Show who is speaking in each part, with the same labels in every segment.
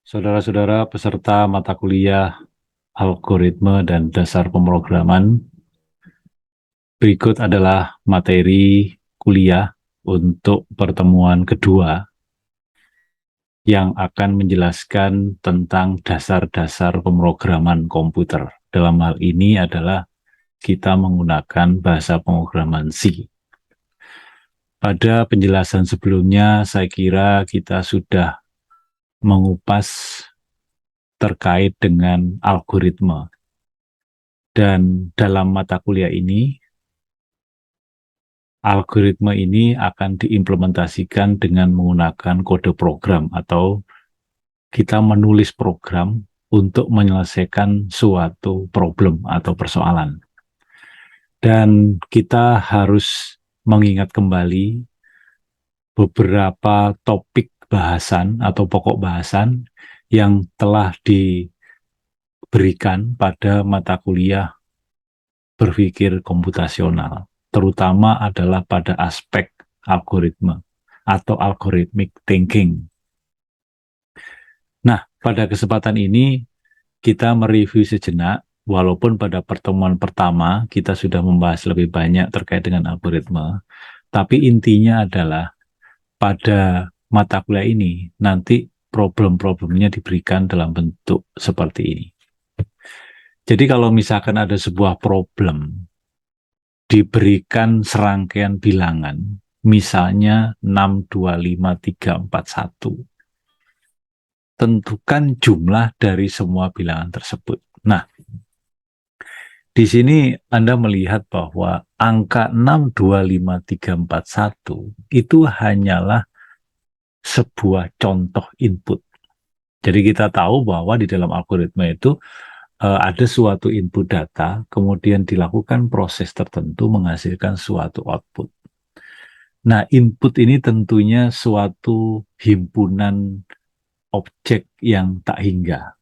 Speaker 1: Saudara-saudara peserta mata kuliah algoritma dan dasar pemrograman, berikut adalah materi kuliah untuk pertemuan kedua yang akan menjelaskan tentang dasar-dasar pemrograman komputer. Dalam hal ini adalah kita menggunakan bahasa pemrograman C. Pada penjelasan sebelumnya, saya kira kita sudah mengupas terkait dengan algoritma. Dan dalam mata kuliah ini, algoritma ini akan diimplementasikan dengan menggunakan kode program atau kita menulis program untuk menyelesaikan suatu problem atau persoalan. Dan kita harus mengingat kembali beberapa topik bahasan atau pokok bahasan yang telah diberikan pada mata kuliah berpikir komputasional, terutama adalah pada aspek algoritma atau algorithmic thinking. Nah, pada kesempatan ini kita mereview sejenak, walaupun pada pertemuan pertama kita sudah membahas lebih banyak terkait dengan algoritma, tapi intinya adalah pada mata kuliah ini nanti problem-problemnya diberikan dalam bentuk seperti ini. Jadi kalau misalkan ada sebuah problem diberikan serangkaian bilangan, misalnya 62531, tentukan jumlah dari semua bilangan tersebut. Nah, di sini Anda melihat bahwa angka 625341 itu hanyalah sebuah contoh input. Jadi kita tahu bahwa di dalam algoritma itu ada suatu input data, kemudian dilakukan proses tertentu menghasilkan suatu output. Nah, input ini tentunya suatu himpunan objek yang tak hingga.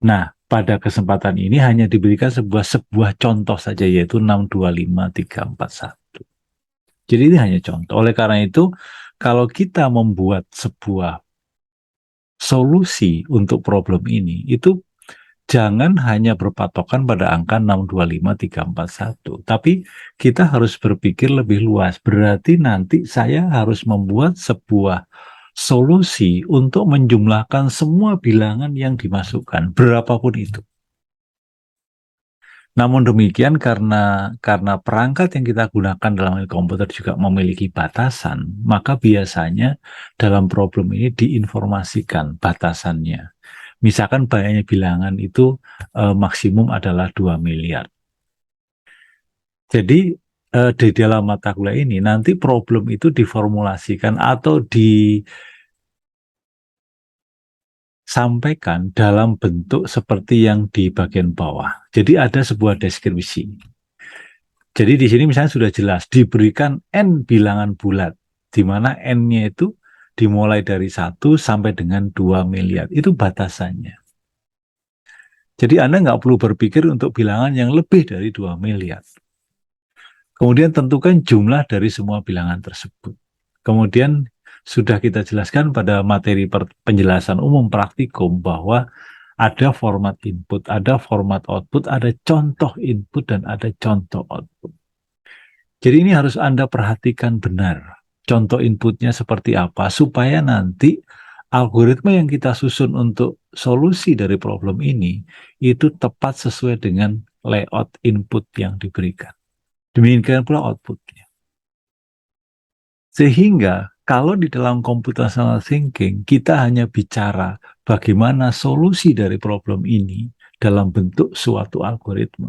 Speaker 1: Nah, pada kesempatan ini hanya diberikan sebuah contoh saja, yaitu 625341. Jadi ini hanya contoh. Oleh karena itu, kalau kita membuat sebuah solusi untuk problem ini, itu jangan hanya berpatokan pada angka 625341, tapi kita harus berpikir lebih luas. Berarti nanti saya harus membuat sebuah solusi untuk menjumlahkan semua bilangan yang dimasukkan, berapapun itu. Namun demikian, karena perangkat yang kita gunakan dalam komputer juga memiliki batasan, maka biasanya dalam problem ini diinformasikan batasannya. Misalkan banyaknya bilangan itu maksimum adalah 2 miliar. Jadi di dalam mata kuliah ini nanti problem itu diformulasikan atau disampaikan dalam bentuk seperti yang di bagian bawah. Jadi ada sebuah deskripsi. Jadi di sini misalnya sudah jelas diberikan N bilangan bulat, di mana N-nya itu dimulai dari 1 sampai dengan 2 miliar. Itu batasannya. Jadi Anda nggak perlu berpikir untuk bilangan yang lebih dari 2 miliar. Kemudian tentukan jumlah dari semua bilangan tersebut. Kemudian sudah kita jelaskan pada materi penjelasan umum praktikum bahwa ada format input, ada format output, ada contoh input, dan ada contoh output. Jadi ini harus Anda perhatikan benar. Contoh inputnya seperti apa, supaya nanti algoritma yang kita susun untuk solusi dari problem ini, itu tepat sesuai dengan layout input yang diberikan. Demikian pula outputnya. Sehingga kalau di dalam computational thinking, kita hanya bicara bagaimana solusi dari problem ini dalam bentuk suatu algoritma.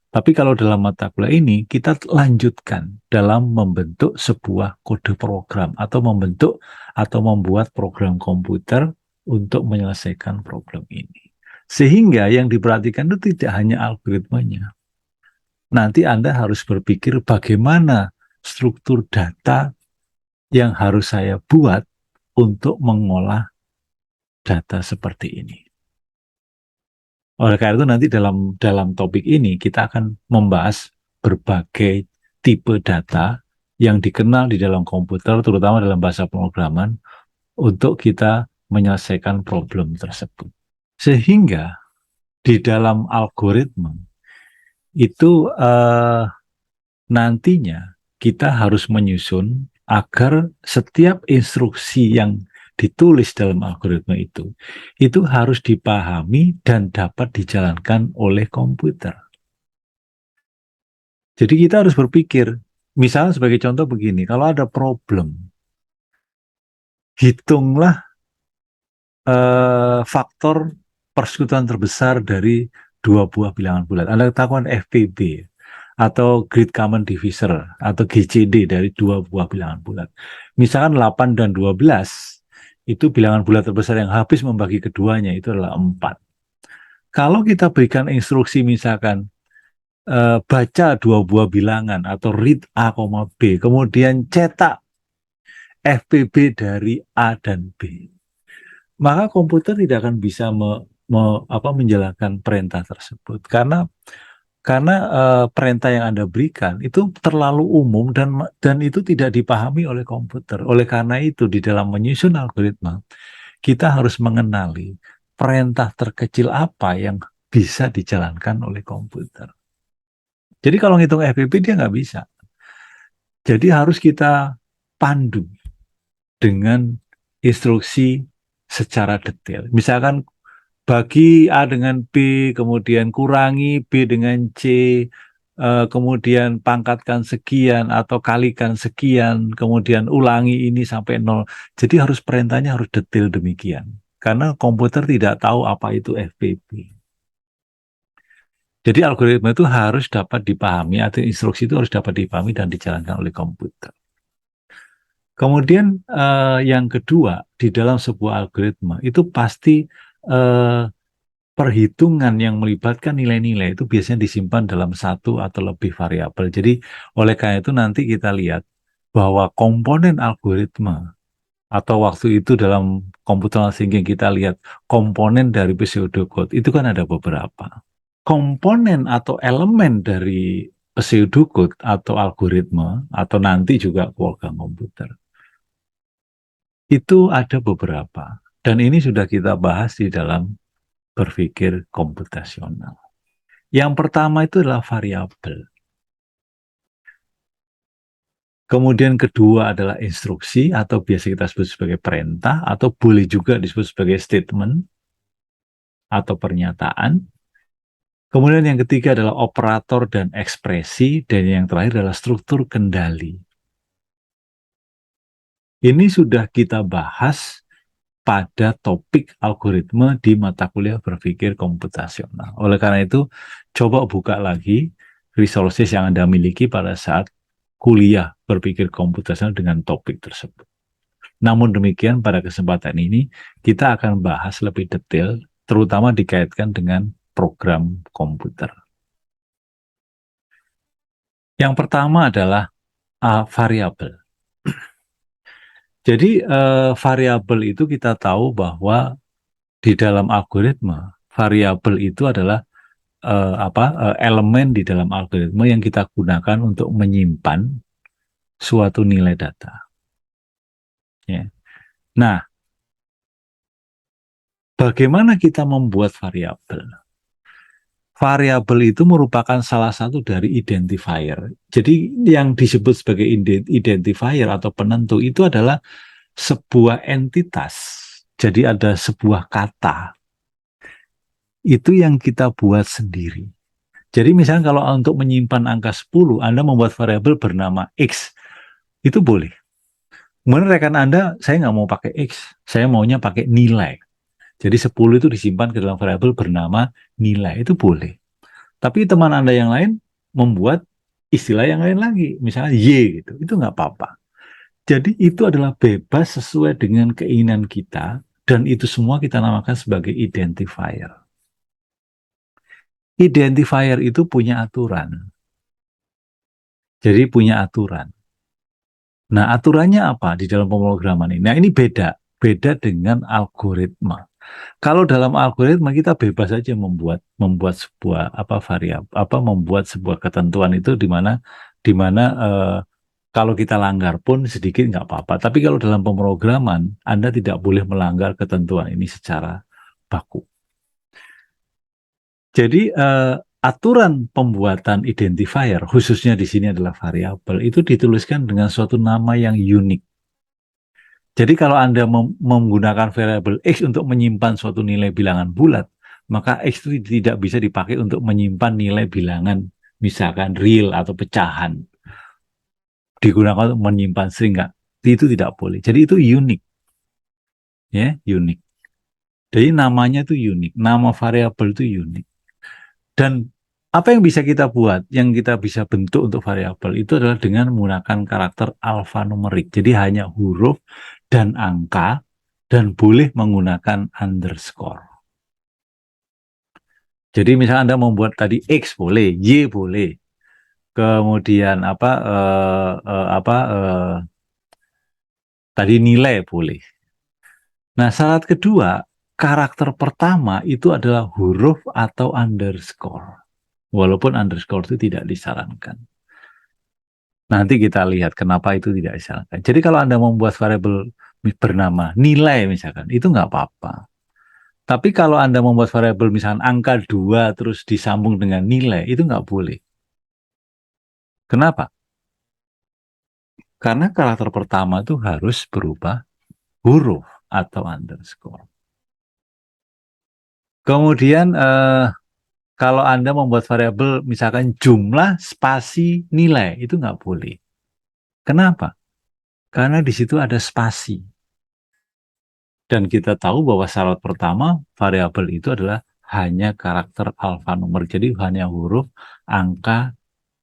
Speaker 1: Tapi kalau dalam mata kuliah ini, kita lanjutkan dalam membentuk sebuah kode program atau membentuk atau membuat program komputer untuk menyelesaikan problem ini. Sehingga yang diperhatikan itu tidak hanya algoritmanya. Nanti Anda harus berpikir bagaimana struktur data yang harus saya buat untuk mengolah data seperti ini. Oleh karena itu nanti dalam topik ini kita akan membahas berbagai tipe data yang dikenal di dalam komputer, terutama dalam bahasa pemrograman, untuk kita menyelesaikan problem tersebut. Sehingga di dalam algoritma itu nantinya kita harus menyusun agar setiap instruksi yang ditulis dalam algoritma itu harus dipahami dan dapat dijalankan oleh komputer. Jadi kita harus berpikir, misalnya sebagai contoh begini, kalau ada problem, hitunglah faktor persekutuan terbesar dari dua buah bilangan bulat. Anda ketahuan FPB atau Great Common Divisor atau GCD dari dua buah bilangan bulat. Misalkan 8 dan 12 itu bilangan bulat terbesar yang habis membagi keduanya itu adalah 4. Kalau kita berikan instruksi misalkan baca dua buah bilangan atau read A, B, kemudian cetak FPB dari A dan B, maka komputer tidak akan bisa menjalankan perintah tersebut karena perintah yang Anda berikan itu terlalu umum dan itu tidak dipahami oleh komputer. Oleh karena itu di dalam menyusun algoritma kita harus mengenali perintah terkecil apa yang bisa dijalankan oleh komputer. Jadi kalau ngitung FPB dia nggak bisa. Jadi harus kita pandu dengan instruksi secara detail. Misalkan bagi A dengan B, kemudian kurangi B dengan C, kemudian pangkatkan sekian atau kalikan sekian, kemudian ulangi ini sampai 0. Jadi perintahnya harus detail demikian. Karena komputer tidak tahu apa itu FPB. Jadi algoritma itu harus dapat dipahami atau instruksi itu harus dapat dipahami dan dijalankan oleh komputer. Kemudian yang kedua, di dalam sebuah algoritma itu pasti perhitungan yang melibatkan nilai-nilai itu biasanya disimpan dalam satu atau lebih variabel. Jadi oleh karena itu nanti kita lihat bahwa komponen algoritma atau waktu itu dalam computational thinking kita lihat komponen dari pseudocode itu kan ada beberapa. Komponen atau elemen dari pseudocode atau algoritma atau nanti juga program komputer itu ada beberapa. Dan ini sudah kita bahas di dalam berpikir komputasional. Yang pertama itu adalah variabel. Kemudian kedua adalah instruksi atau biasa kita sebut sebagai perintah atau boleh juga disebut sebagai statement atau pernyataan. Kemudian yang ketiga adalah operator dan ekspresi, dan yang terakhir adalah struktur kendali. Ini sudah kita bahas pada topik algoritma di mata kuliah berpikir komputasional. Oleh karena itu, coba buka lagi resources yang Anda miliki pada saat kuliah berpikir komputasional dengan topik tersebut. Namun demikian, pada kesempatan ini kita akan bahas lebih detail, terutama dikaitkan dengan program komputer. Yang pertama adalah variabel. Jadi variabel itu kita tahu bahwa di dalam algoritma, variabel itu adalah elemen di dalam algoritma yang kita gunakan untuk menyimpan suatu nilai data. Ya. Nah, bagaimana kita membuat variabel? Variabel itu merupakan salah satu dari identifier. Jadi yang disebut sebagai identifier atau penentu itu adalah sebuah entitas. Jadi ada sebuah kata. Itu yang kita buat sendiri. Jadi misalnya kalau untuk menyimpan angka 10, Anda membuat variabel bernama X. Itu boleh. Kemudian rekan Anda, saya nggak mau pakai X. Saya maunya pakai nilai. Jadi 10 itu disimpan ke dalam variabel bernama nilai, itu boleh. Tapi teman Anda yang lain membuat istilah yang lain lagi, misalnya Y gitu, itu nggak apa-apa. Jadi itu adalah bebas sesuai dengan keinginan kita, dan itu semua kita namakan sebagai identifier. Identifier itu punya aturan. Jadi punya aturan. Nah, aturannya apa di dalam pemrograman ini? Nah, ini beda dengan algoritma. Kalau dalam algoritma kita bebas saja membuat sebuah variabel, membuat sebuah ketentuan itu di mana Kalau kita langgar pun sedikit nggak apa-apa. Tapi kalau dalam pemrograman, Anda tidak boleh melanggar ketentuan ini secara baku. Jadi aturan pembuatan identifier, khususnya di sini adalah variabel, itu dituliskan dengan suatu nama yang unik. Jadi kalau Anda menggunakan variabel X untuk menyimpan suatu nilai bilangan bulat, maka X itu tidak bisa dipakai untuk menyimpan nilai bilangan, misalkan real atau pecahan. Digunakan untuk menyimpan string, nggak? Itu tidak boleh. Jadi itu unik. Ya, unik. Jadi namanya itu unik. Nama variabel itu unik. Dan apa yang bisa kita buat, yang kita bisa bentuk untuk variabel itu adalah dengan menggunakan karakter alfanumerik. Jadi hanya huruf dan angka dan boleh menggunakan underscore. Jadi misalnya Anda membuat tadi X boleh, Y boleh, kemudian tadi nilai boleh. Nah, syarat kedua, karakter pertama itu adalah huruf atau underscore. Walaupun underscore itu tidak disarankan. Nanti kita lihat kenapa itu tidak disarankan. Jadi kalau Anda membuat variabel bernama nilai misalkan, itu nggak apa-apa. Tapi kalau Anda membuat variabel misalkan angka 2 terus disambung dengan nilai, itu nggak boleh. Kenapa? Karena karakter pertama itu harus berupa huruf atau underscore. Kemudian kalau Anda membuat variabel misalkan jumlah spasi nilai, itu nggak boleh. Kenapa? Karena di situ ada spasi. Dan kita tahu bahwa syarat pertama variabel itu adalah hanya karakter alfanumerik. Jadi hanya huruf, angka,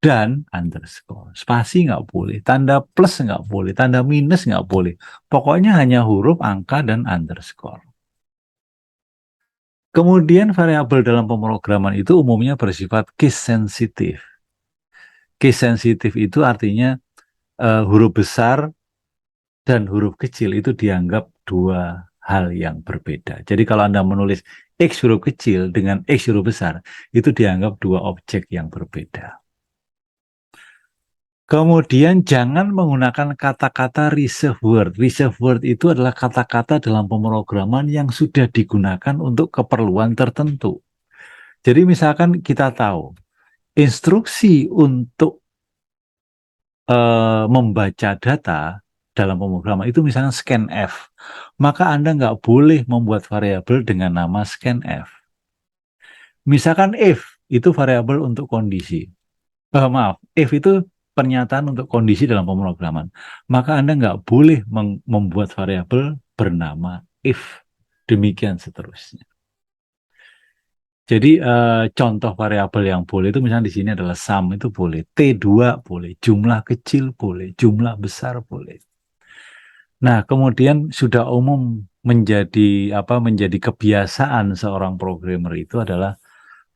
Speaker 1: dan underscore. Spasi nggak boleh, tanda plus nggak boleh, tanda minus nggak boleh. Pokoknya hanya huruf, angka, dan underscore. Kemudian variabel dalam pemrograman itu umumnya bersifat case sensitif. Case sensitif itu artinya huruf besar dan huruf kecil itu dianggap dua hal yang berbeda. Jadi kalau Anda menulis X huruf kecil dengan X huruf besar, itu dianggap dua objek yang berbeda. Kemudian jangan menggunakan kata-kata reserve word. Reserve word itu adalah kata-kata dalam pemrograman yang sudah digunakan untuk keperluan tertentu. Jadi misalkan kita tahu, instruksi untuk membaca data dalam pemrograman itu misalnya scanf, maka Anda nggak boleh membuat variabel dengan nama scanf. Misalkan if itu variabel untuk kondisi. If itu pernyataan untuk kondisi dalam pemrograman. Maka Anda nggak boleh membuat variabel bernama if. Demikian seterusnya. Jadi contoh variabel yang boleh itu misalnya di sini adalah sum itu boleh, T2 boleh, jumlah kecil boleh, jumlah besar boleh. Nah, kemudian sudah umum menjadi kebiasaan seorang programmer itu adalah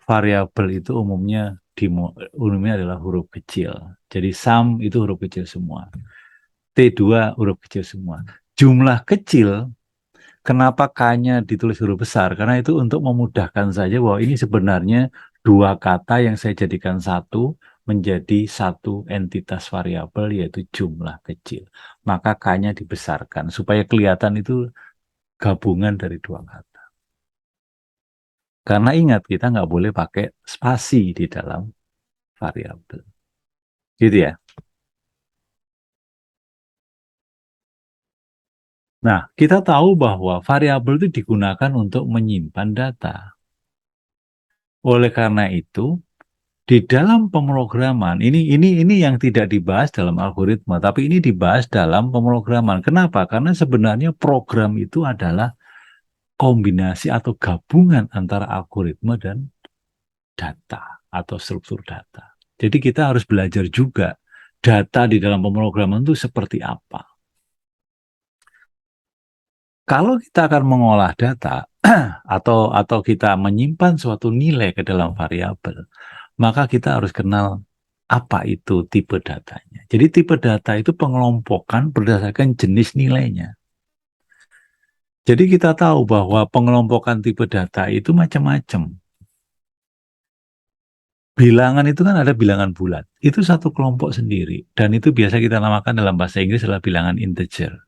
Speaker 1: variabel itu umumnya adalah huruf kecil. Jadi sum itu huruf kecil semua. T2 huruf kecil semua. Jumlah kecil, kenapa K-nya ditulis huruf besar? Karena itu untuk memudahkan saja bahwa ini sebenarnya dua kata yang saya jadikan satu menjadi satu entitas variabel yaitu jumlah kecil. Maka K-nya dibesarkan supaya kelihatan itu gabungan dari dua kata. Karena ingat kita nggak boleh pakai spasi di dalam variabel. Gitu ya. Nah, kita tahu bahwa variabel itu digunakan untuk menyimpan data. Oleh karena itu, di dalam pemrograman ini yang tidak dibahas dalam algoritma, tapi ini dibahas dalam pemrograman. Kenapa? Karena sebenarnya program itu adalah kombinasi atau gabungan antara algoritma dan data atau struktur data. Jadi kita harus belajar juga data di dalam pemrograman itu seperti apa. Kalau kita akan mengolah data atau kita menyimpan suatu nilai ke dalam variabel, maka kita harus kenal apa itu tipe datanya. Jadi tipe data itu pengelompokan berdasarkan jenis nilainya. Jadi kita tahu bahwa pengelompokan tipe data itu macam-macam. Bilangan itu kan ada bilangan bulat. itu satu kelompok sendiri. Dan itu biasa kita namakan dalam bahasa Inggris adalah bilangan integer.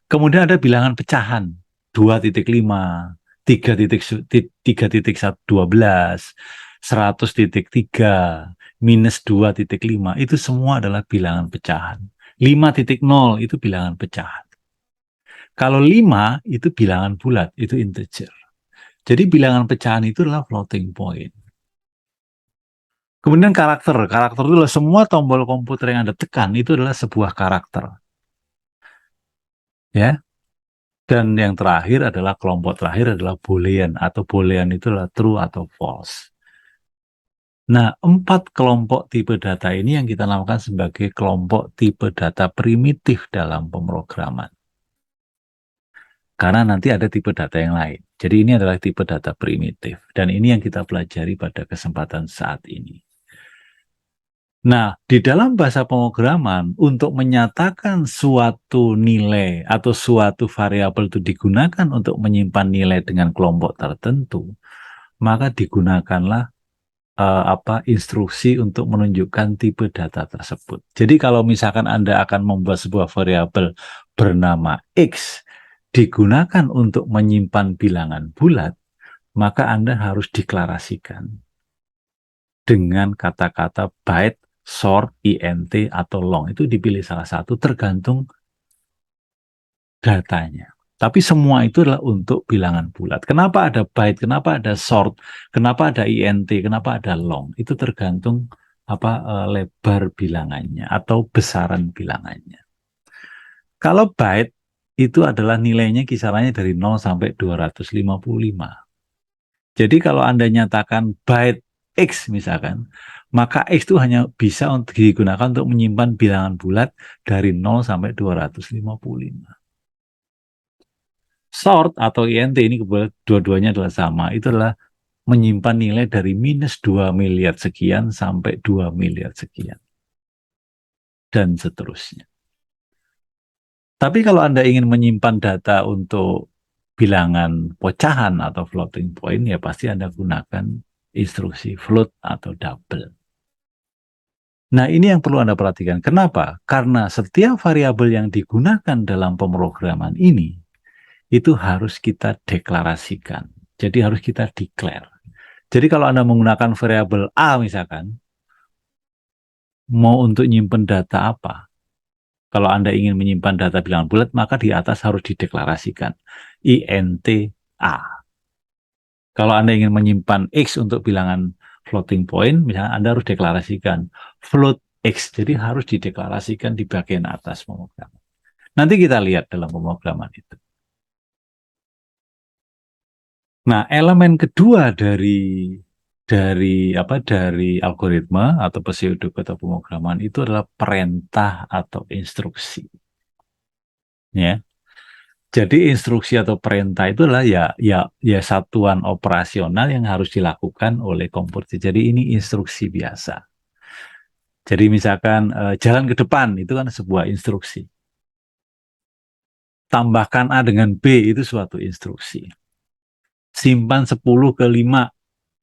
Speaker 1: Kemudian ada bilangan pecahan, 2,5, 3,12, 100,3, minus 2,5, itu semua adalah bilangan pecahan. 5,0 itu bilangan pecahan. Kalau 5 itu bilangan bulat, itu integer. Jadi bilangan pecahan itu adalah floating point. Kemudian karakter itu adalah semua tombol komputer yang Anda tekan, itu adalah sebuah karakter. Ya. Dan yang terakhir adalah kelompok terakhir adalah boolean, atau boolean itu adalah true atau false. Nah, 4 kelompok tipe data ini yang kita namakan sebagai kelompok tipe data primitif dalam pemrograman. Karena nanti ada tipe data yang lain. Jadi ini adalah tipe data primitif. Dan ini yang kita pelajari pada kesempatan saat ini. Nah, di dalam bahasa pemrograman, untuk menyatakan suatu nilai atau suatu variabel itu digunakan untuk menyimpan nilai dengan kelompok tertentu, maka digunakanlah instruksi untuk menunjukkan tipe data tersebut. Jadi kalau misalkan Anda akan membuat sebuah variabel bernama X, digunakan untuk menyimpan bilangan bulat, maka Anda harus deklarasikan dengan kata-kata byte, short, int, atau long. Itu dipilih salah satu tergantung datanya. Tapi semua itu adalah untuk bilangan bulat. Kenapa ada byte, kenapa ada short, kenapa ada int, kenapa ada long? Itu tergantung lebar bilangannya atau besaran bilangannya. Kalau byte itu adalah nilainya kisarannya dari 0 sampai 255. Jadi kalau Anda nyatakan byte X misalkan, maka X itu hanya bisa digunakan untuk menyimpan bilangan bulat dari 0 sampai 255. Short atau int ini dua-duanya adalah sama. Itu adalah menyimpan nilai dari minus 2 miliar sekian sampai 2 miliar sekian. Dan seterusnya. Tapi kalau Anda ingin menyimpan data untuk bilangan pecahan atau floating point, ya pasti Anda gunakan instruksi float atau double. Nah, ini yang perlu Anda perhatikan. Kenapa? Karena setiap variabel yang digunakan dalam pemrograman ini, itu harus kita deklarasikan. Jadi harus kita declare. Jadi kalau Anda menggunakan variabel A misalkan, mau untuk nyimpen data apa? Kalau Anda ingin menyimpan data bilangan bulat, maka di atas harus dideklarasikan. int A. Kalau Anda ingin menyimpan X untuk bilangan floating point, misalnya Anda harus deklarasikan float X. Jadi harus dideklarasikan di bagian atas pemrograman. Nanti kita lihat dalam pemrograman itu. Nah, elemen kedua dari algoritma atau pseudokode pemrograman itu adalah perintah atau instruksi. Ya. Jadi instruksi atau perintah itu adalah ya satuan operasional yang harus dilakukan oleh komputer. Jadi ini instruksi biasa. Jadi misalkan jalan ke depan itu kan sebuah instruksi. Tambahkan A dengan B itu suatu instruksi. Simpan 10 ke 5,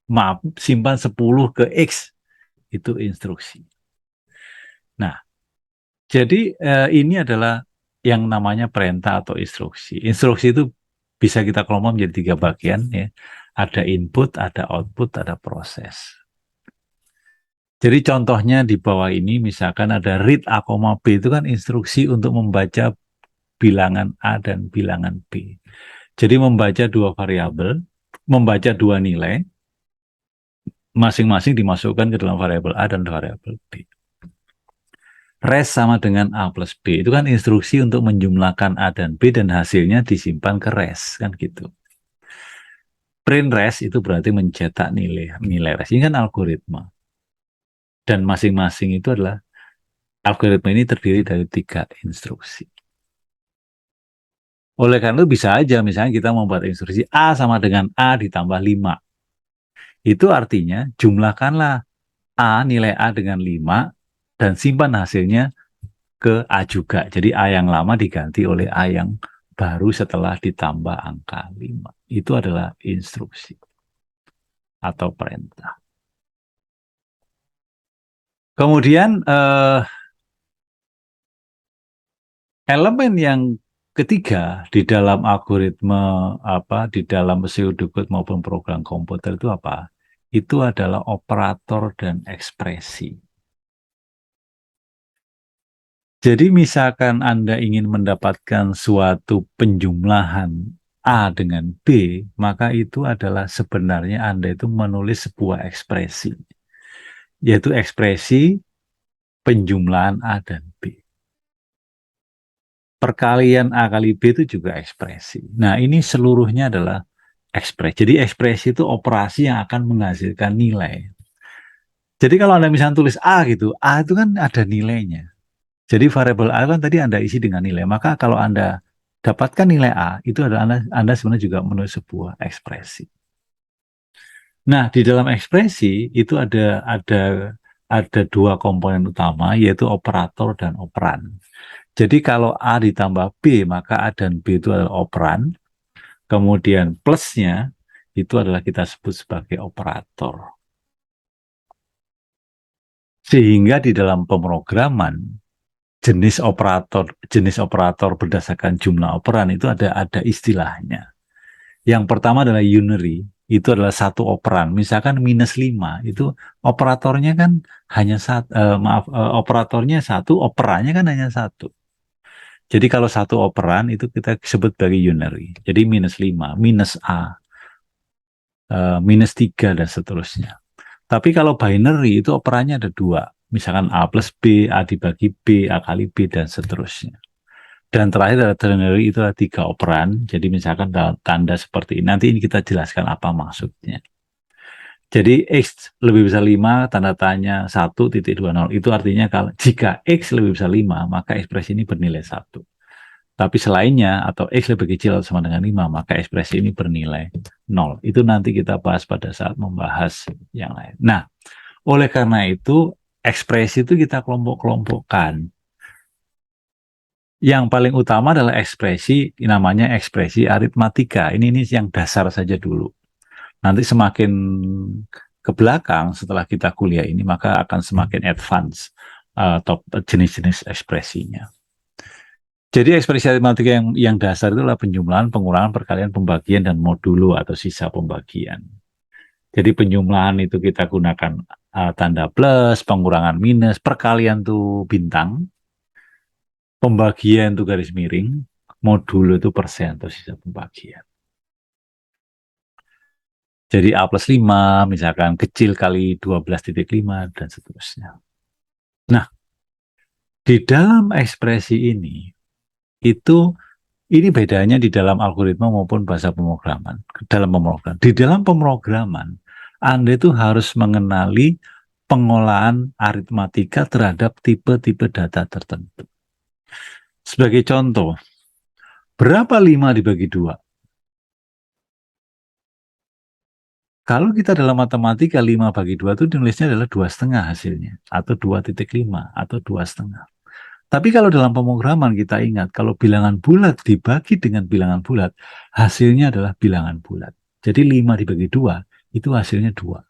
Speaker 1: maaf, simpan 10 ke X itu instruksi. Nah, jadi ini adalah yang namanya perintah atau instruksi. Instruksi itu bisa kita kelompok menjadi 3 bagian ya. Ada input, ada output, ada proses. Jadi contohnya di bawah ini misalkan ada read A, B itu kan instruksi untuk membaca bilangan A dan bilangan B. Jadi membaca 2 variabel, membaca 2 nilai, masing-masing dimasukkan ke dalam variabel A dan variabel B. Res sama dengan A plus B. Itu kan instruksi untuk menjumlahkan A dan B dan hasilnya disimpan ke res. Kan gitu. Print res itu berarti mencetak nilai res. Ini kan algoritma. Dan masing-masing itu adalah algoritma ini terdiri dari 3 instruksi. Oleh karena itu bisa aja misalnya kita membuat instruksi A sama dengan A ditambah 5. Itu artinya jumlahkanlah A, nilai A dengan 5 dan simpan hasilnya ke A juga. Jadi A yang lama diganti oleh A yang baru setelah ditambah angka 5. Itu adalah instruksi atau perintah. Kemudian elemen yang ketiga di dalam algoritma di dalam pseudocode maupun program komputer itu apa? Itu adalah operator dan ekspresi. Jadi misalkan Anda ingin mendapatkan suatu penjumlahan A dengan B, maka itu adalah sebenarnya Anda itu menulis sebuah ekspresi, yaitu ekspresi penjumlahan A dan B. Perkalian A kali B itu juga ekspresi. Nah, ini seluruhnya adalah ekspresi. Jadi ekspresi itu operasi yang akan menghasilkan nilai. Jadi kalau Anda misalnya tulis A gitu, A itu kan ada nilainya. Jadi variabel A kan tadi Anda isi dengan nilai. Maka kalau Anda dapatkan nilai A, itu adalah Anda sebenarnya juga menulis sebuah ekspresi. Nah, di dalam ekspresi itu ada dua komponen utama, yaitu operator dan operan. Jadi kalau A ditambah B, maka A dan B itu adalah operan. Kemudian plusnya itu adalah kita sebut sebagai operator. Sehingga di dalam pemrograman jenis operator berdasarkan jumlah operan itu ada istilahnya. Yang pertama adalah unary, itu adalah satu operan. Misalkan -5 itu operatornya kan hanya satu, operatornya satu, operannya kan hanya satu. Jadi kalau satu operan itu kita sebut sebagai unary. Jadi -5, -A, -3 dan seterusnya. Tapi kalau binary itu operannya ada dua. Misalkan A plus B, A dibagi B, A kali B, dan seterusnya. Dan terakhir adalah ternary, itu adalah 3 operan. Jadi misalkan tanda seperti ini. Nanti ini kita jelaskan apa maksudnya. Jadi X lebih besar 5, tanda tanya 1.20. Itu artinya kalau jika X lebih besar 5, maka ekspresi ini bernilai 1. Tapi selainnya atau X lebih kecil atau sama dengan 5, maka ekspresi ini bernilai 0. Itu nanti kita bahas pada saat membahas yang lain. Nah, oleh karena itu, ekspresi itu kita kelompok-kelompokkan. Yang paling utama adalah ekspresi, namanya ekspresi aritmatika. Ini yang dasar saja dulu. Nanti semakin ke belakang setelah kita kuliah ini, maka akan semakin advance atau jenis-jenis ekspresinya. Jadi ekspresi aritmatika yang dasar itu adalah penjumlahan, pengurangan, perkalian, pembagian, dan modulo atau sisa pembagian. Jadi penjumlahan itu kita gunakan tanda plus, pengurangan minus, perkalian itu bintang, pembagian itu garis miring, modulo itu persen atau sisa pembagian. Jadi A plus 5, misalkan kecil kali 12.5, dan seterusnya. Nah, di dalam ekspresi ini bedanya di dalam algoritma maupun bahasa pemrograman. Di dalam pemrograman, Anda itu harus mengenali pengolahan aritmatika terhadap tipe-tipe data tertentu. Sebagai contoh, berapa 5 dibagi 2? Kalau kita dalam matematika 5 bagi 2 itu nulisnya adalah 2,5 hasilnya, atau 2,5, atau 2,5. Tapi kalau dalam pemrograman kita ingat, kalau bilangan bulat dibagi dengan bilangan bulat, hasilnya adalah bilangan bulat. Jadi 5 dibagi 2, itu hasilnya 2.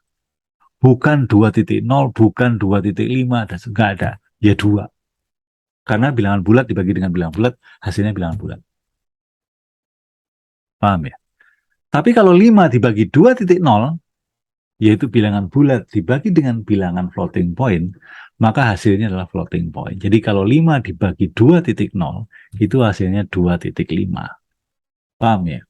Speaker 1: Bukan 2.0, bukan 2.5, dan nggak ada. Ya 2. Karena bilangan bulat dibagi dengan bilangan bulat, hasilnya bilangan bulat. Paham ya? Tapi kalau 5 dibagi 2.0, yaitu bilangan bulat dibagi dengan bilangan floating point, maka hasilnya adalah floating point. Jadi kalau 5 dibagi 2.0, itu hasilnya 2.5. Paham ya?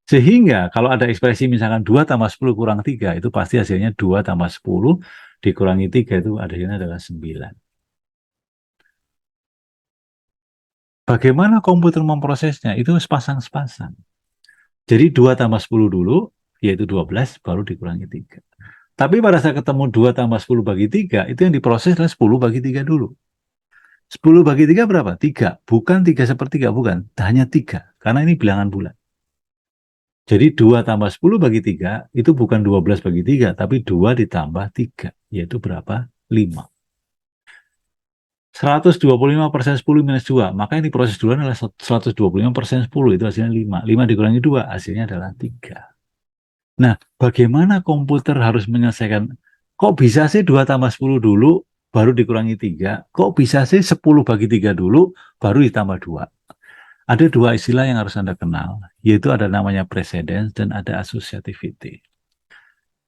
Speaker 1: Sehingga kalau ada ekspresi misalkan 2 tambah 10 kurang 3, itu pasti hasilnya 2 tambah 10 dikurangi 3, itu hasilnya adalah 9. Bagaimana komputer memprosesnya? Itu sepasang-sepasang. Jadi 2 tambah 10 dulu, yaitu 12, baru dikurangi 3. Tapi pada saat ketemu 2 tambah 10 bagi 3, itu yang diproses adalah 10 bagi 3 dulu. 10 bagi 3 berapa? 3. Bukan 3 sepertiga, bukan. Hanya 3. Karena ini bilangan bulat. Jadi 2 tambah 10 bagi 3, itu bukan 12 bagi 3, tapi 2 ditambah 3. Yaitu berapa? 5. 125% 10 minus 2. Maka yang diproses duluan adalah 125% 10. Itu hasilnya 5. 5 dikurangi 2, hasilnya adalah 3. Nah, bagaimana komputer harus menyelesaikan Kok bisa sih 2 tambah 10 dulu, baru dikurangi 3? Kok bisa sih 10 bagi 3 dulu, baru ditambah 2? Ada dua istilah yang harus Anda kenal, yaitu ada namanya precedence dan ada associativity.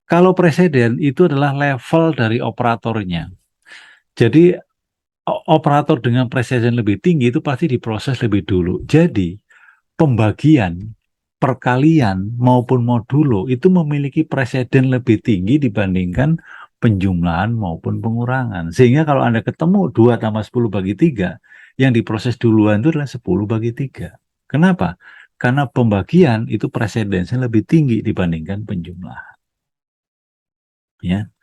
Speaker 1: Kalau preseden itu adalah level dari operatornya. Jadi operator dengan preseden lebih tinggi itu pasti diproses lebih dulu. Jadi pembagian, perkalian maupun modulo itu memiliki preseden lebih tinggi dibandingkan penjumlahan maupun pengurangan. Sehingga kalau Anda ketemu 2 tambah 10 bagi 3, yang diproses duluan itu adalah 10 bagi 3. Kenapa? Karena pembagian itu presidensinya lebih tinggi dibandingkan penjumlahan. Ya.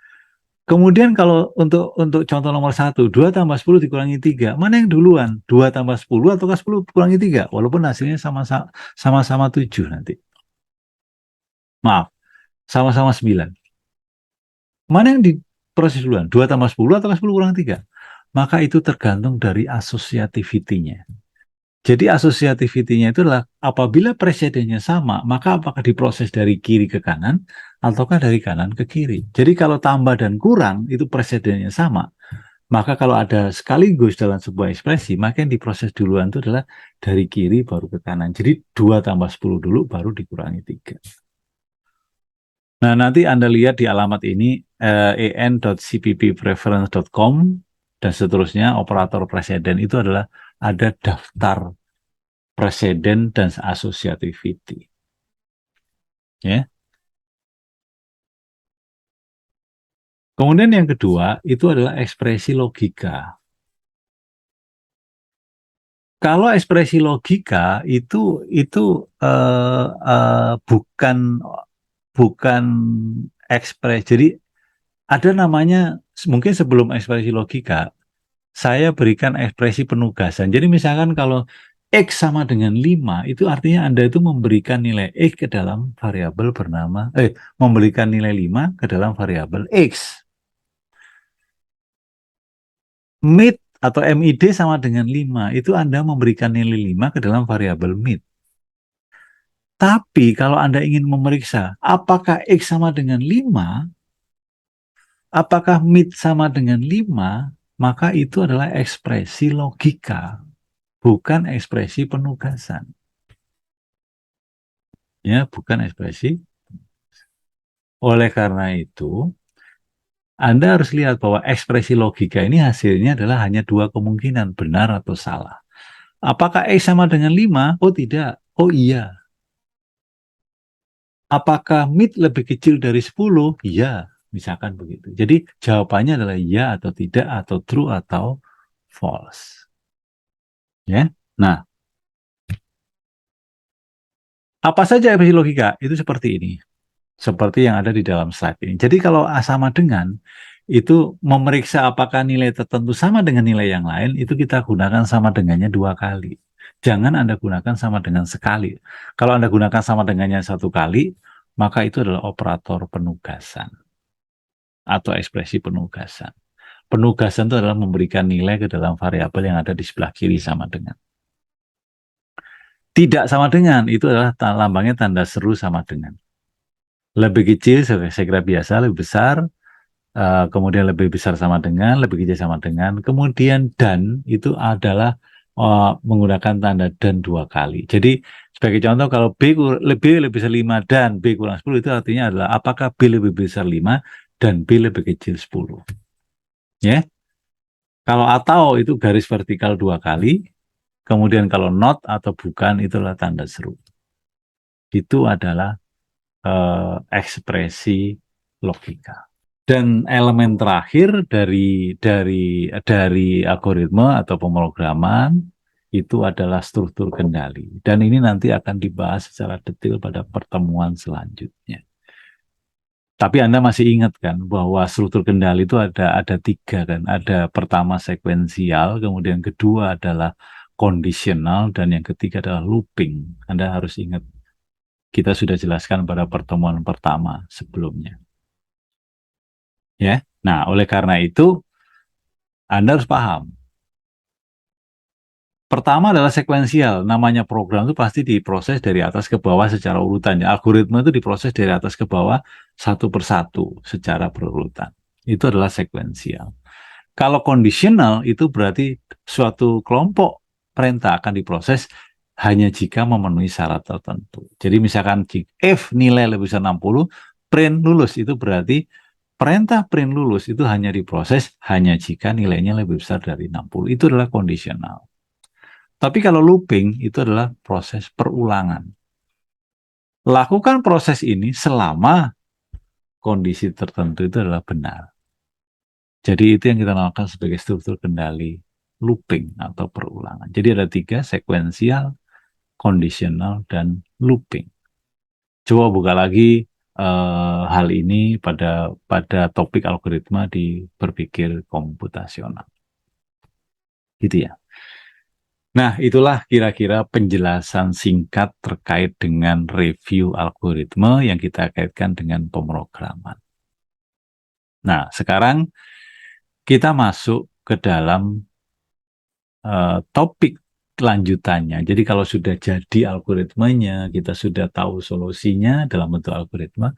Speaker 1: Kemudian kalau untuk contoh nomor 1, 2 tambah 10 dikurangi 3, mana yang duluan? 2 tambah 10 ataukah 10 kurangi 3? Walaupun hasilnya sama-sama 7 nanti. Maaf, sama-sama 9. Mana yang diproses duluan? 2 tambah 10 ataukah 10 kurang 3? Maka itu tergantung dari associativity-nya. Jadi associativity-nya itu adalah apabila presidennya sama, maka apakah diproses dari kiri ke kanan ataukah dari kanan ke kiri. Jadi kalau tambah dan kurang itu presidennya sama, maka kalau ada sekaligus dalam sebuah ekspresi, maka yang diproses duluan itu adalah dari kiri baru ke kanan. Jadi 2 tambah 10 dulu baru dikurangi 3. Nah, nanti Anda lihat di alamat ini en.cpppreference.com dan seterusnya, operator preseden itu adalah ada daftar preseden dan associativity. Ya. Kemudian yang kedua itu adalah ekspresi logika. Kalau ekspresi logika itu bukan ekspresi. Jadi ada namanya, mungkin sebelum ekspresi logika, saya berikan ekspresi penugasan. Jadi misalkan kalau X sama dengan 5, itu artinya Anda itu memberikan nilai X ke dalam variabel bernama, memberikan nilai 5 ke dalam variabel X. MID atau MID sama dengan 5, itu Anda memberikan nilai 5 ke dalam variabel MID. Tapi kalau Anda ingin memeriksa apakah X sama dengan 5, apakah MID sama dengan 5, maka itu adalah ekspresi logika, bukan ekspresi penugasan. Ya, bukan ekspresi. Oleh karena itu, Anda harus lihat bahwa ekspresi logika ini hasilnya adalah hanya 2 kemungkinan, benar atau salah. Apakah X sama dengan 5? Oh tidak. Oh iya. Apakah MID lebih kecil dari 10? Iya, misalkan begitu. Jadi jawabannya adalah iya atau tidak, atau true atau false. Ya. Nah, apa saja ekspresi logika? Itu seperti ini. Seperti yang ada di dalam slide ini. Jadi kalau A sama dengan, itu memeriksa apakah nilai tertentu sama dengan nilai yang lain, itu kita gunakan sama dengannya 2 kali. Jangan Anda gunakan sama dengan sekali. Kalau Anda gunakan sama dengannya 1 kali, maka itu adalah operator penugasan atau ekspresi penugasan. Penugasan itu adalah memberikan nilai ke dalam variabel yang ada di sebelah kiri sama dengan. Tidak sama dengan, itu adalah lambangnya tanda seru sama dengan. Lebih kecil, saya kira biasa, lebih besar, kemudian lebih besar sama dengan, lebih kecil sama dengan, kemudian dan itu adalah menggunakan tanda dan 2 kali. Jadi sebagai contoh, kalau B lebih besar 5 dan B kurang 10, itu artinya adalah apakah B lebih besar 5 dan B lebih kecil 10. Ya. Kalau atau itu garis vertikal 2 kali, kemudian kalau not atau bukan itulah tanda seru. Itu adalah ekspresi logika. Dan elemen terakhir dari algoritma atau pemrograman itu adalah struktur kendali. Dan ini nanti akan dibahas secara detail pada pertemuan selanjutnya. Tapi Anda masih ingat kan bahwa struktur kendali itu ada 3 kan. Ada pertama sekuensial, kemudian kedua adalah kondisional, dan yang ketiga adalah looping. Anda harus ingat, kita sudah jelaskan pada pertemuan pertama sebelumnya. Ya. Nah, oleh karena itu Anda harus paham. Pertama adalah sekuensial. Namanya program itu pasti diproses dari atas ke bawah secara urutan. Algoritma itu diproses dari atas ke bawah satu persatu secara berurutan. Itu adalah sekuensial. Kalau conditional itu berarti suatu kelompok perintah akan diproses hanya jika memenuhi syarat tertentu. Jadi misalkan if nilai lebih besar 60, print lulus, itu berarti perintah print lulus itu hanya diproses hanya jika nilainya lebih besar dari 60. Itu adalah conditional. Tapi kalau looping itu adalah proses perulangan. Lakukan proses ini selama kondisi tertentu itu adalah benar. Jadi itu yang kita namakan sebagai struktur kendali looping atau perulangan. Jadi ada 3, sekuensial, conditional, dan looping. Coba buka lagi hal ini pada topik algoritma di berpikir komputasional. Gitu ya. Nah, itulah kira-kira penjelasan singkat terkait dengan review algoritma yang kita kaitkan dengan pemrograman. Nah, sekarang kita masuk ke dalam topik lanjutannya. Jadi kalau sudah jadi algoritmanya, kita sudah tahu solusinya dalam bentuk algoritma,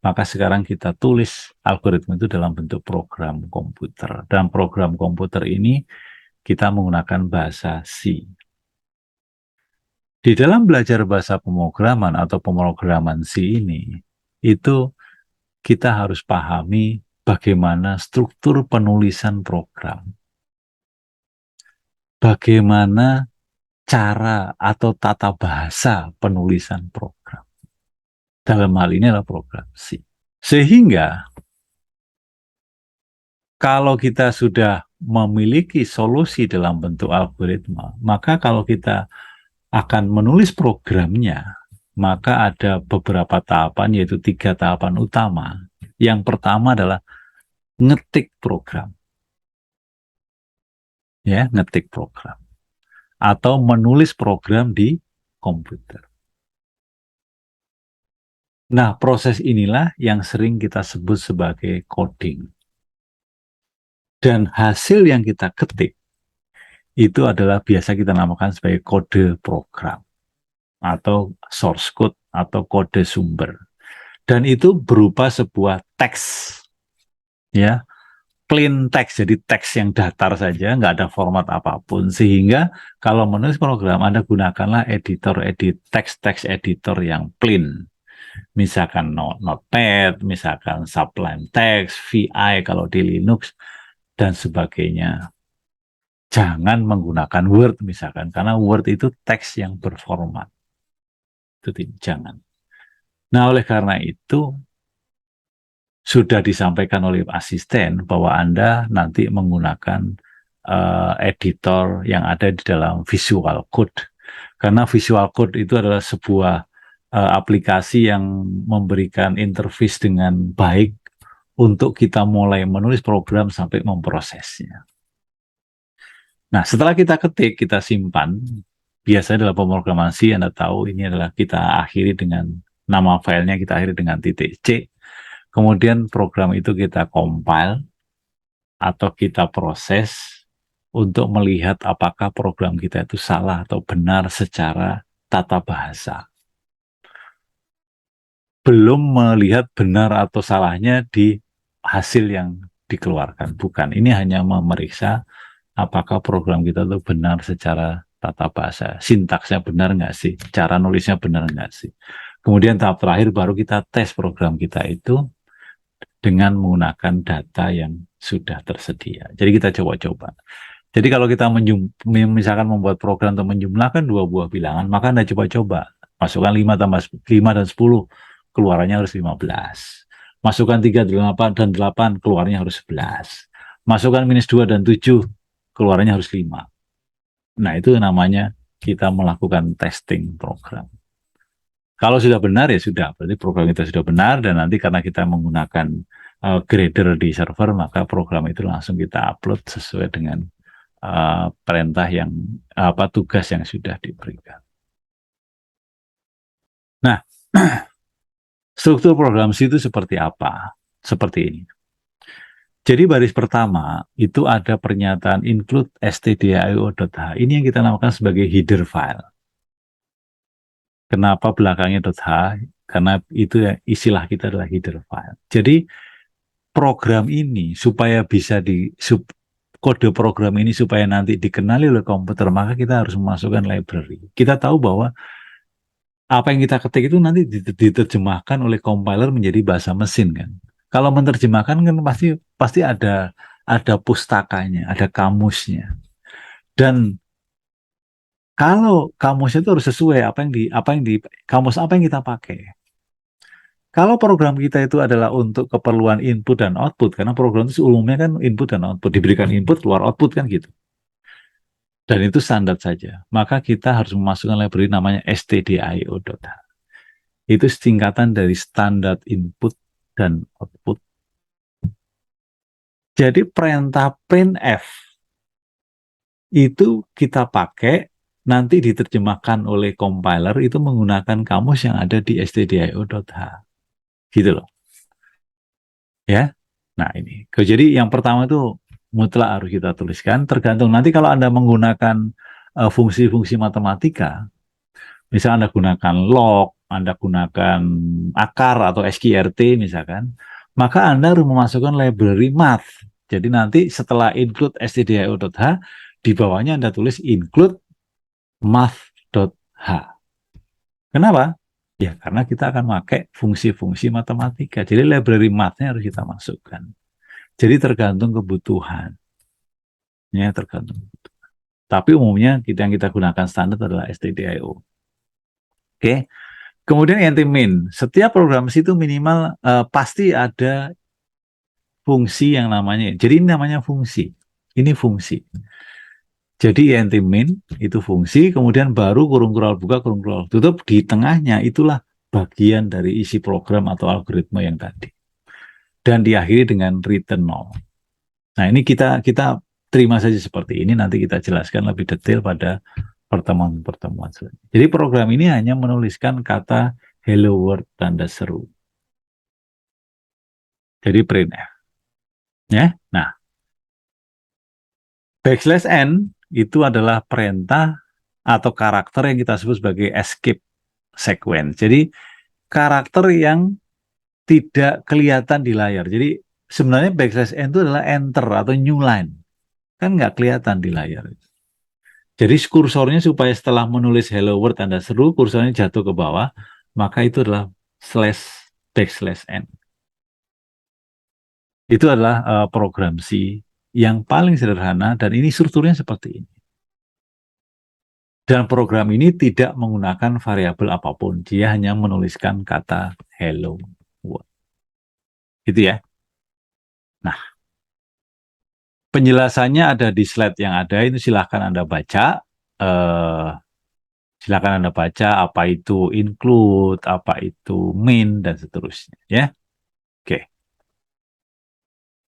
Speaker 1: maka sekarang kita tulis algoritma itu dalam bentuk program komputer. Dan program komputer ini kita menggunakan bahasa C. Di dalam belajar bahasa pemrograman atau pemrograman C ini, itu kita harus pahami bagaimana struktur penulisan program. Bagaimana cara atau tata bahasa penulisan program. Dalam hal ini adalah program C. Sehingga kalau kita sudah memiliki solusi dalam bentuk algoritma, maka kalau kita akan menulis programnya, maka ada beberapa tahapan, yaitu 3 tahapan utama. Yang pertama adalah ngetik program. Ya, ngetik program. Atau menulis program di komputer. Nah, proses inilah yang sering kita sebut sebagai coding. Dan hasil yang kita ketik itu adalah biasa kita namakan sebagai kode program atau source code atau kode sumber. Dan itu berupa sebuah teks, ya, plain text, jadi teks yang datar saja, nggak ada format apapun. Sehingga kalau menulis program, Anda gunakanlah teks editor yang plain. Misalkan Notepad, misalkan Sublime Text, VI kalau di Linux, dan sebagainya. Jangan menggunakan Word misalkan, karena Word itu teks yang berformat. Itu jangan. Nah, oleh karena itu, sudah disampaikan oleh asisten bahwa Anda nanti menggunakan editor yang ada di dalam Visual Code. Karena Visual Code itu adalah sebuah aplikasi yang memberikan interface dengan baik untuk kita mulai menulis program sampai memprosesnya. Nah, setelah kita ketik, kita simpan. Biasanya dalam pemrograman C, Anda tahu ini adalah kita akhiri dengan nama filenya, kita akhiri dengan .c. Kemudian program itu kita compile atau kita proses untuk melihat apakah program kita itu salah atau benar secara tata bahasa. Belum melihat benar atau salahnya di hasil yang dikeluarkan. Bukan, ini hanya memeriksa apakah program kita itu benar secara tata bahasa. Sintaksnya benar nggak sih? Cara nulisnya benar nggak sih? Kemudian tahap terakhir baru kita tes program kita itu dengan menggunakan data yang sudah tersedia. Jadi kita coba-coba. Jadi kalau kita misalkan membuat program untuk menjumlahkan 2 buah bilangan, maka Anda coba-coba. Masukkan 5 tambah 5 dan 10, keluarannya harus 15. Masukkan 3, 8, dan 8, keluarnya harus 11. Masukkan minus 2 dan 7, keluarnya harus 5. Nah, itu namanya kita melakukan testing program. Kalau sudah benar ya sudah, berarti program kita sudah benar, dan nanti karena kita menggunakan grader di server, maka program itu langsung kita upload sesuai dengan perintah yang tugas yang sudah diberikan. Nah, struktur program C itu seperti apa? Seperti ini. Jadi baris pertama itu ada pernyataan include stdio.h. Ini yang kita namakan sebagai header file. Kenapa belakangnya .h? Karena itu istilah kita adalah header file. Jadi program ini supaya bisa kode program ini supaya nanti dikenali oleh komputer, maka kita harus memasukkan library. Kita tahu bahwa apa yang kita ketik itu nanti diterjemahkan oleh compiler menjadi bahasa mesin kan. Kalau menerjemahkan kan pasti pasti ada pustakanya, ada kamusnya. Dan kalau kamus itu harus sesuai apa yang di kamus apa yang kita pakai. Kalau program kita itu adalah untuk keperluan input dan output, karena program itu umumnya kan input dan output, diberikan input keluar output kan gitu. Dan itu standar saja. Maka kita harus memasukkan library namanya stdio.h. Itu singkatan dari standar input dan output. Jadi perintah printf itu kita pakai nanti diterjemahkan oleh compiler itu menggunakan kamus yang ada di stdio.h. Gitu loh. Ya. Nah, ini. Jadi yang pertama itu mutlak harus kita tuliskan, tergantung nanti kalau Anda menggunakan fungsi-fungsi matematika, misalnya Anda gunakan log, Anda gunakan akar atau sqrt misalkan, maka Anda harus memasukkan library math. Jadi nanti setelah include stdio.h, di bawahnya Anda tulis include math.h. Kenapa? Ya, karena kita akan pakai fungsi-fungsi matematika. Jadi library math-nya harus kita masukkan. Jadi tergantung kebutuhan. Ya, tergantung. Tapi umumnya yang kita gunakan standar adalah stdio. Oke. Kemudian NT-min. Setiap program itu minimal pasti ada fungsi yang namanya. Jadi ini namanya fungsi. Ini fungsi. Jadi NT-min itu fungsi, kemudian baru kurung kural buka, kurung kural tutup. Di tengahnya itulah bagian dari isi program atau algoritma yang tadi. Dan diakhiri dengan return 0. Nah, ini kita terima saja seperti ini, nanti kita jelaskan lebih detail pada pertemuan-pertemuan selanjutnya. Jadi program ini hanya menuliskan kata hello world tanda seru. Jadi printf. Ya. Nah, \n itu adalah perintah atau karakter yang kita sebut sebagai escape sequence. Jadi karakter yang tidak kelihatan di layar. Jadi sebenarnya \n itu adalah enter atau new line. Kan nggak kelihatan di layar. Jadi kursornya supaya setelah menulis hello world tanda seru, kursornya jatuh ke bawah, maka itu adalah /n. Itu adalah program C yang paling sederhana dan ini strukturnya seperti ini. Dan program ini tidak menggunakan variabel apapun, dia hanya menuliskan kata hello world. Gitu ya. Nah, penjelasannya ada di slide yang ada, itu silahkan Anda baca. Silakan Anda baca apa itu include, apa itu main, dan seterusnya. Ya, oke.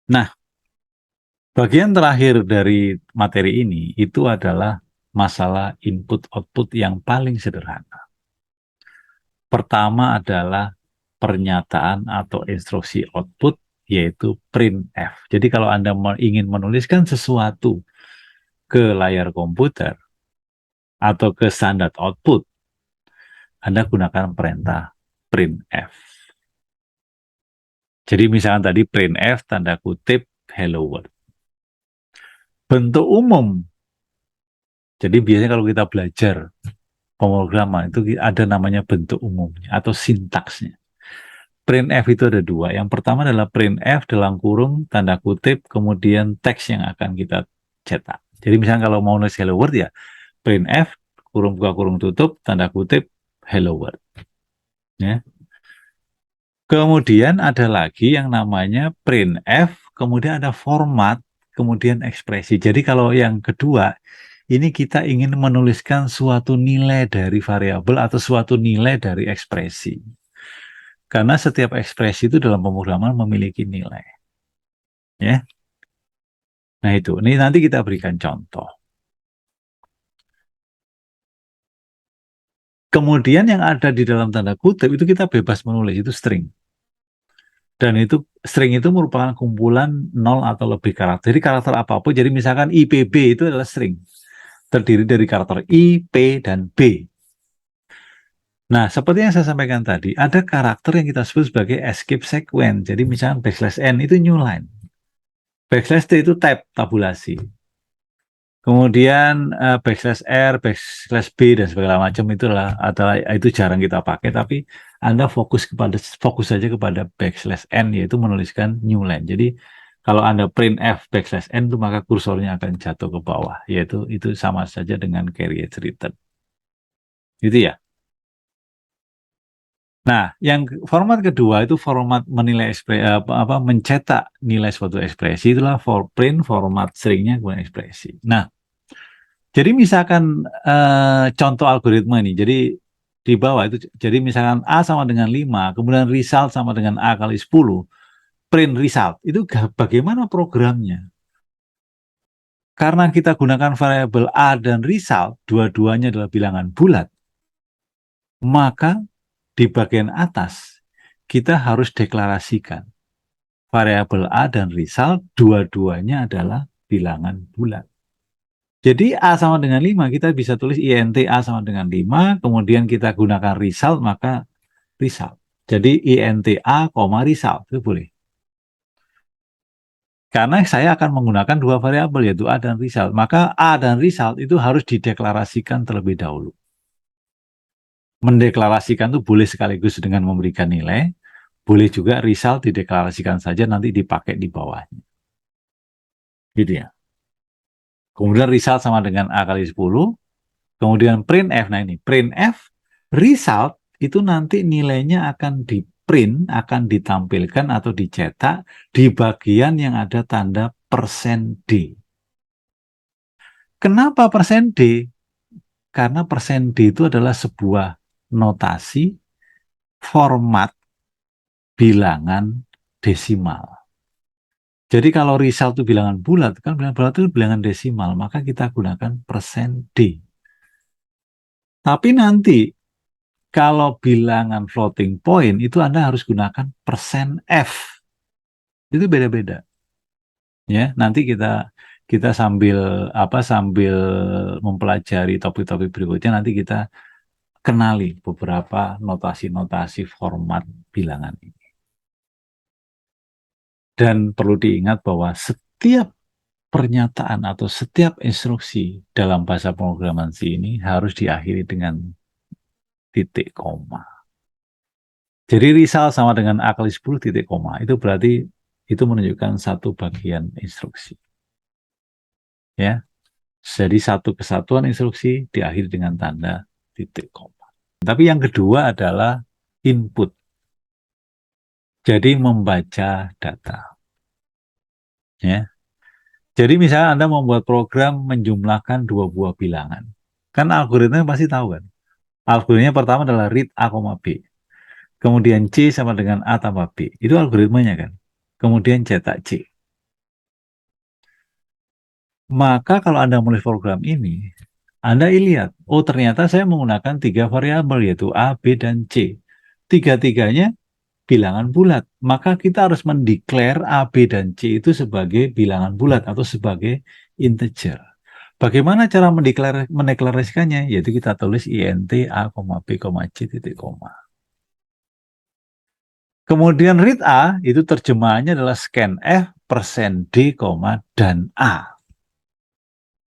Speaker 1: Nah, bagian terakhir dari materi ini itu adalah masalah input-output yang paling sederhana. Pertama adalah pernyataan atau instruksi output, yaitu printf. Jadi kalau Anda ingin menuliskan sesuatu ke layar komputer atau ke standar output, Anda gunakan perintah printf. Jadi misalkan tadi printf tanda kutip hello world. Bentuk umum. Jadi biasanya kalau kita belajar pemrograman itu ada namanya bentuk umumnya atau sintaksnya. Printf itu ada dua. Yang pertama adalah printf dalam kurung tanda kutip kemudian teks yang akan kita cetak. Jadi misalnya kalau mau nulis hello world ya printf kurung buka kurung tutup tanda kutip hello world. Ya. Kemudian ada lagi yang namanya printf, kemudian ada format, kemudian ekspresi. Jadi kalau yang kedua, ini kita ingin menuliskan suatu nilai dari variabel atau suatu nilai dari ekspresi. Karena setiap ekspresi itu dalam pemrograman memiliki nilai. Ya. Nah itu, ini nanti kita berikan contoh. Kemudian yang ada di dalam tanda kutip itu kita bebas menulis, itu string. Dan itu string itu merupakan kumpulan 0 atau lebih karakter. Jadi karakter apapun, jadi misalkan IPB itu adalah string. Terdiri dari karakter I, P, dan B. Nah, seperti yang saya sampaikan tadi, ada karakter yang kita sebut sebagai escape sequence. Jadi misalnya backslash n itu new line, backslash t itu tab, tabulasi. Kemudian backslash R, backslash B dan segala macam itulah adalah itu jarang kita pakai, tapi Anda fokus saja kepada backslash N, yaitu menuliskan new line. Jadi kalau Anda print F backslash N itu maka kursornya akan jatuh ke bawah, yaitu itu sama saja dengan carriage return. Gitu ya. Nah, yang format kedua itu format menilai mencetak nilai suatu ekspresi, itulah for print format stringnya kemudian ekspresi. Nah, jadi misalkan contoh algoritma ini, jadi di bawah itu, jadi misalkan A sama dengan 5, kemudian result sama dengan A kali 10, print result, itu bagaimana programnya? Karena kita gunakan variabel A dan result, dua-duanya adalah bilangan bulat, maka di bagian atas kita harus deklarasikan variabel A dan result, dua-duanya adalah bilangan bulat. Jadi A sama dengan 5, kita bisa tulis int A sama dengan 5, kemudian kita gunakan result, maka result. Jadi int A, result, itu boleh. Karena saya akan menggunakan dua variabel, yaitu A dan result. Maka A dan result itu harus dideklarasikan terlebih dahulu. Mendeklarasikan itu boleh sekaligus dengan memberikan nilai, boleh juga result dideklarasikan saja, nanti dipakai di bawahnya. Gitu ya. Kemudian result sama dengan A kali 10, kemudian printf. Nah ini, printf result itu nanti nilainya akan di-print, akan ditampilkan atau dicetak di bagian yang ada tanda %D. Kenapa %D? Karena %D itu adalah sebuah notasi format bilangan desimal. Jadi kalau result itu bilangan bulat, kan bilangan bulat itu bilangan desimal, maka kita gunakan %D. Tapi nanti kalau bilangan floating point itu Anda harus gunakan %F. Itu beda-beda. Ya, nanti kita sambil mempelajari topik-topik berikutnya, nanti kita kenali beberapa notasi-notasi format bilangan ini. Dan perlu diingat bahwa setiap pernyataan atau setiap instruksi dalam bahasa pemrograman C ini harus diakhiri dengan titik koma. Jadi result sama dengan A kali 10 titik koma. Itu berarti itu menunjukkan satu bagian instruksi. Ya. Jadi satu kesatuan instruksi diakhiri dengan tanda titik koma. Tapi yang kedua adalah input. Jadi membaca data. Ya. Jadi misalnya Anda membuat program menjumlahkan dua buah bilangan. Kan algoritmanya pasti tahu kan. Algoritmanya pertama adalah read A, B. Kemudian C sama dengan A tambah B. Itu algoritmanya kan. Kemudian cetak C. Maka kalau Anda menulis program ini, Anda lihat, oh ternyata saya menggunakan 3 variabel, yaitu A, B, dan C. Tiga-tiganya bilangan bulat. Maka kita harus mendeklar A, B, dan C itu sebagai bilangan bulat atau sebagai integer. Bagaimana cara mendeklarasikannya? Yaitu kita tulis int A, B, C, titik koma. Kemudian read A itu terjemahannya adalah scanf %D, dan A.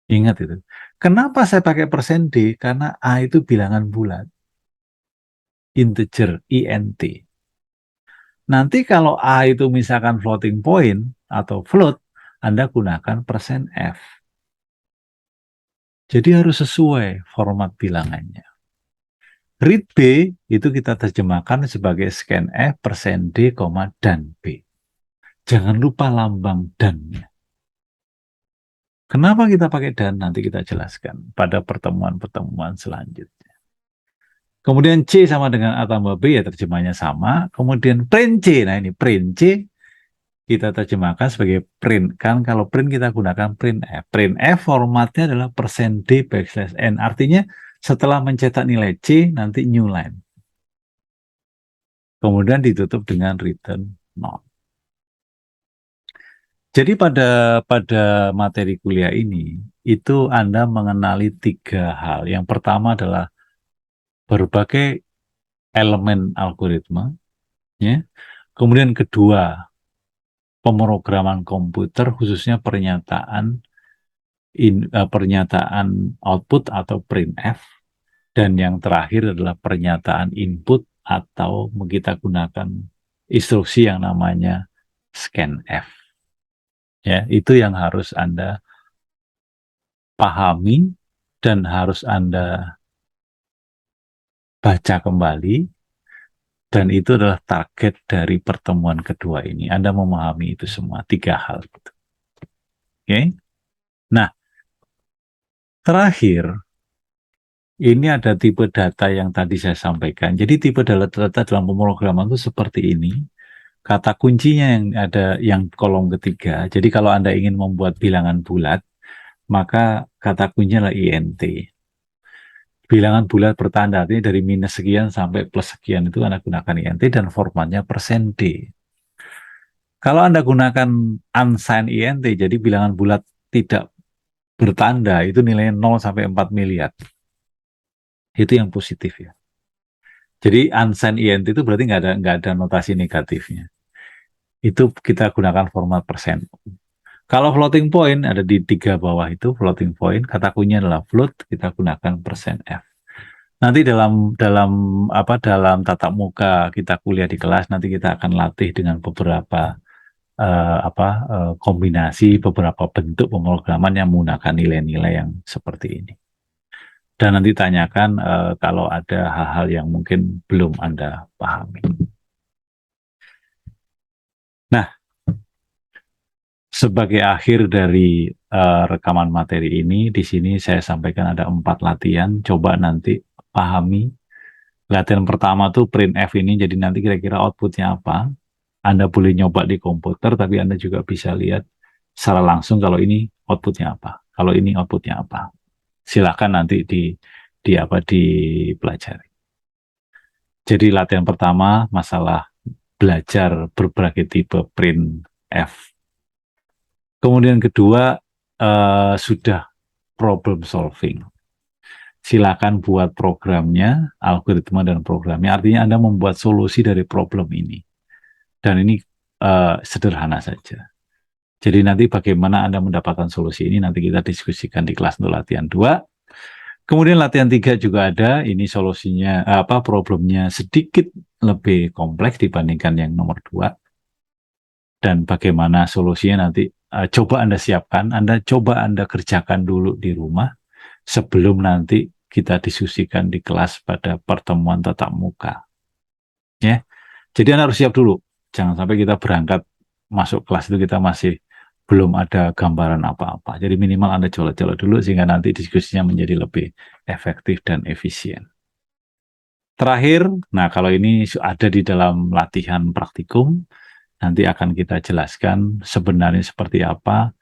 Speaker 1: Ingat itu. Kenapa saya pakai %D? Karena A itu bilangan bulat. Integer, int. Nanti kalau A itu misalkan floating point atau float, Anda gunakan %F. Jadi harus sesuai format bilangannya. Read B itu kita terjemahkan sebagai scanf %D, dan B. Jangan lupa lambang dan-nya. Kenapa kita pakai dan? Nanti kita jelaskan pada pertemuan-pertemuan selanjutnya. Kemudian C sama dengan A tambah B, ya terjemahnya sama. Kemudian print C, nah ini print C kita terjemahkan sebagai print. Kan kalau print kita gunakan print F. Print F formatnya adalah %D\n. Artinya setelah mencetak nilai C, nanti new line. Kemudian ditutup dengan return not. Jadi pada materi kuliah ini, itu Anda mengenali 3 hal. Yang pertama adalah berbagai elemen algoritma, ya. Kemudian kedua, pemrograman komputer khususnya pernyataan output atau printf, dan yang terakhir adalah pernyataan input atau kita gunakan instruksi yang namanya scanf. Ya, itu yang harus Anda pahami dan harus Anda baca kembali, dan itu adalah target dari pertemuan kedua ini. Anda memahami itu semua, 3 hal. Oke? Nah, terakhir, ini ada tipe data yang tadi saya sampaikan. Jadi tipe data dalam pemrograman itu seperti ini. Kata kuncinya yang ada yang kolom ketiga. Jadi kalau Anda ingin membuat bilangan bulat, maka kata kuncinya adalah INT. Bilangan bulat bertanda, artinya dari minus sekian sampai plus sekian itu Anda gunakan INT dan formatnya persen %D. Kalau Anda gunakan unsigned INT, jadi bilangan bulat tidak bertanda, itu nilainya 0 sampai 4 miliar. Itu yang positif ya. Jadi unsigned INT itu berarti nggak ada notasi negatifnya. Itu kita gunakan format persen. Kalau floating point ada di 3 bawah itu floating point, kata kuncinya adalah float, kita gunakan persen %F. Nanti dalam tatap muka kita kuliah di kelas, nanti kita akan latih dengan beberapa kombinasi, beberapa bentuk pemrograman yang menggunakan nilai-nilai yang seperti ini. Dan nanti tanyakan kalau ada hal-hal yang mungkin belum Anda pahami. Nah, sebagai akhir dari rekaman materi ini, di sini saya sampaikan ada 4 latihan. Coba nanti pahami. Latihan pertama tuh printf ini, jadi nanti kira-kira outputnya apa. Anda boleh nyoba di komputer, tapi Anda juga bisa lihat secara langsung kalau ini outputnya apa. Kalau ini outputnya apa. Silakan nanti dipelajari. Jadi latihan pertama masalah belajar berbagai tipe printf. Kemudian kedua sudah problem solving. Silakan buat programnya, algoritma dan programnya. Artinya Anda membuat solusi dari problem ini. Dan ini sederhana saja. Jadi nanti bagaimana Anda mendapatkan solusi ini nanti kita diskusikan di kelas untuk latihan 2. Kemudian latihan 3 juga ada, ini solusinya problemnya sedikit lebih kompleks dibandingkan yang nomor 2. Dan bagaimana solusinya nanti coba Anda siapkan, coba Anda kerjakan dulu di rumah sebelum nanti kita diskusikan di kelas pada pertemuan tatap muka. Ya. Jadi Anda harus siap dulu. Jangan sampai kita berangkat masuk kelas itu kita masih belum ada gambaran apa-apa. Jadi minimal Anda colek-colek dulu sehingga nanti diskusinya menjadi lebih efektif dan efisien. Terakhir, nah kalau ini ada di dalam latihan praktikum, nanti akan kita jelaskan sebenarnya seperti apa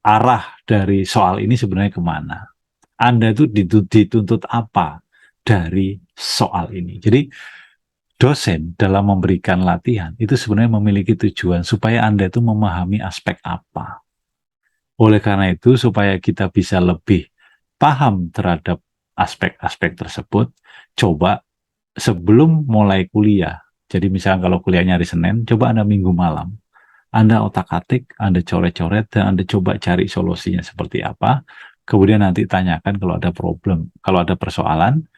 Speaker 1: arah dari soal ini sebenarnya kemana. Anda itu dituntut apa dari soal ini. Jadi dosen dalam memberikan latihan itu sebenarnya memiliki tujuan supaya Anda itu memahami aspek apa. Oleh karena itu, supaya kita bisa lebih paham terhadap aspek-aspek tersebut, coba sebelum mulai kuliah, jadi misalnya kalau kuliahnya hari Senin, coba Anda Minggu malam, Anda otak-atik, Anda coret-coret, dan Anda coba cari solusinya seperti apa, kemudian nanti tanyakan kalau ada problem, kalau ada persoalan,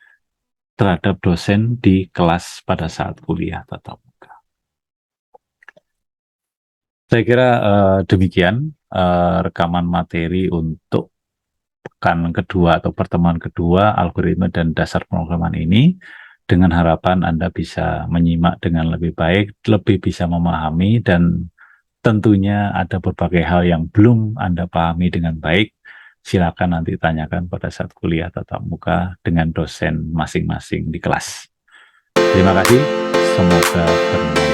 Speaker 1: terhadap dosen di kelas pada saat kuliah tatap muka. Saya kira demikian rekaman materi untuk pekan kedua atau pertemuan kedua algoritma dan dasar pemrograman ini, dengan harapan Anda bisa menyimak dengan lebih baik, lebih bisa memahami, dan tentunya ada berbagai hal yang belum Anda pahami dengan baik. Silakan nanti tanyakan pada saat kuliah tatap muka dengan dosen masing-masing di kelas. Terima kasih, semoga bermanfaat.